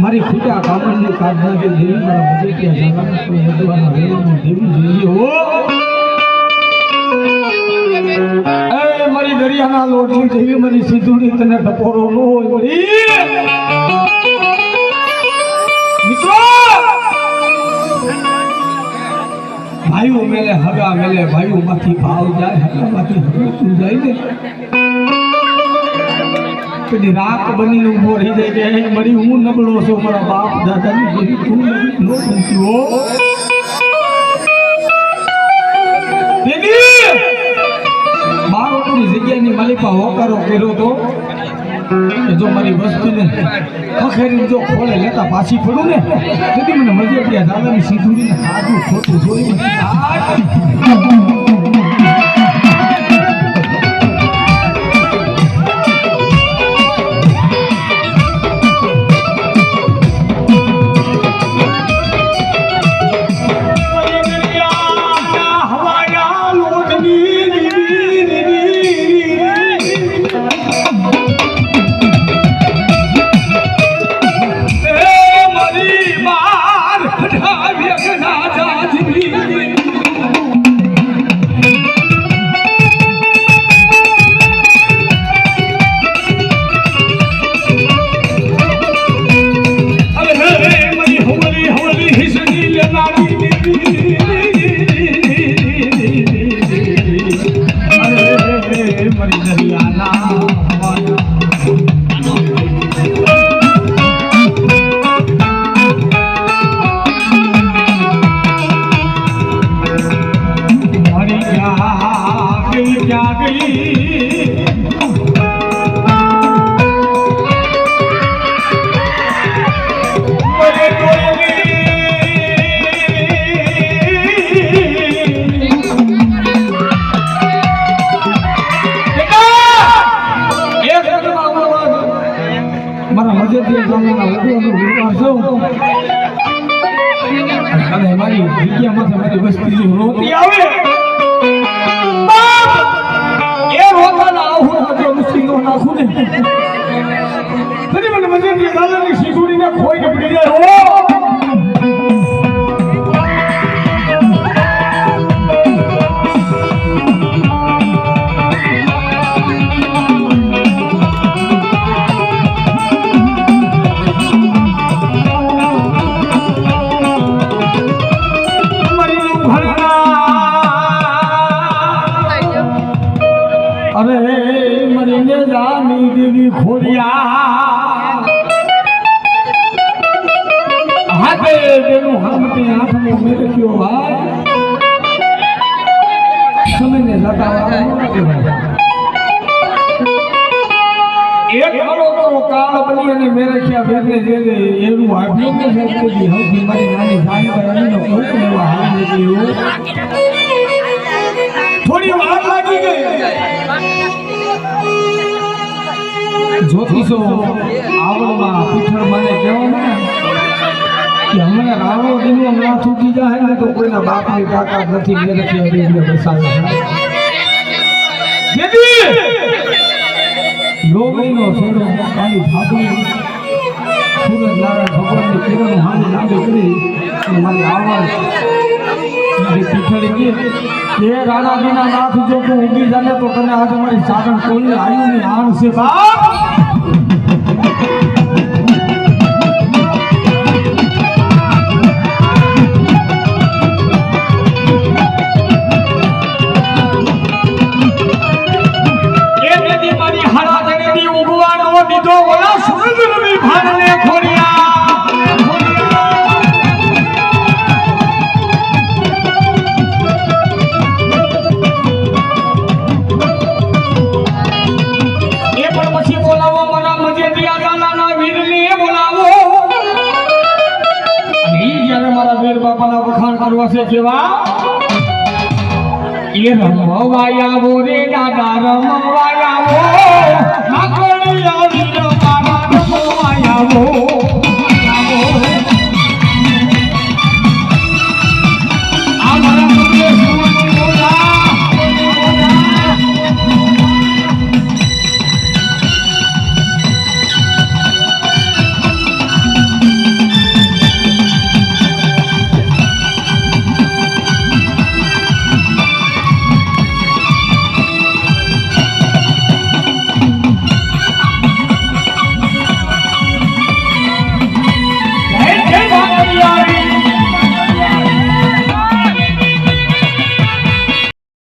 મારી ખુદા કામની કાઢના જે દેવી મારા મજે ત્યાં જવાનું ભગવાનના વેલની દેવી જોઈએ હો એ મારી દરિયાના લોટની દેવી મારી સિંધુડી તને ટપોરો ન હોય વળી મિત્રો ભાઈઓ મેલે હગા મેલે ભાઈઓ માંથી ભાવ જાય હગા માંથી હગું જાય ને કદી રાત બનીને ઉભો રહી જાય કે મરી હું નબળો છું મારા બાપ દાદાની જેવી તું નો બનતી હો દીદી બારોટની જગ્યાની માલિકા હોકારો કર્યો તો કે જો મારી વસ્તુને ખખેરી જો ખોળે લેતા પાછી પડું ને તેથી મને મજે ત્યાં દાદાની સિંધુડીને સાદું ખોટું જોઈ થોડી વાર લાગી ગઈ જ્યોતિષો આવળમાં પીઠળ મને કહેવામાં કે હમણાં રાવણો દિનો ના છૂટી જાય ને તો કોઈના બાપની તાકાત નથી મેરે કે અભિનય બસાવે જેદી લોગણીનો છોડો કાળી ભાગી સૂરજ નારાયણ ભગવાનની કિરણ હાની નામે કરી અને મારી આવળ મારી પીઠળી કે રાણાજીના નાથ જો તું ઊંઘી જાને તો તને આજે મારી સાગણ કોઈને આયુની આણ છે બાપ રમવાયા રે દાદા રમવાયા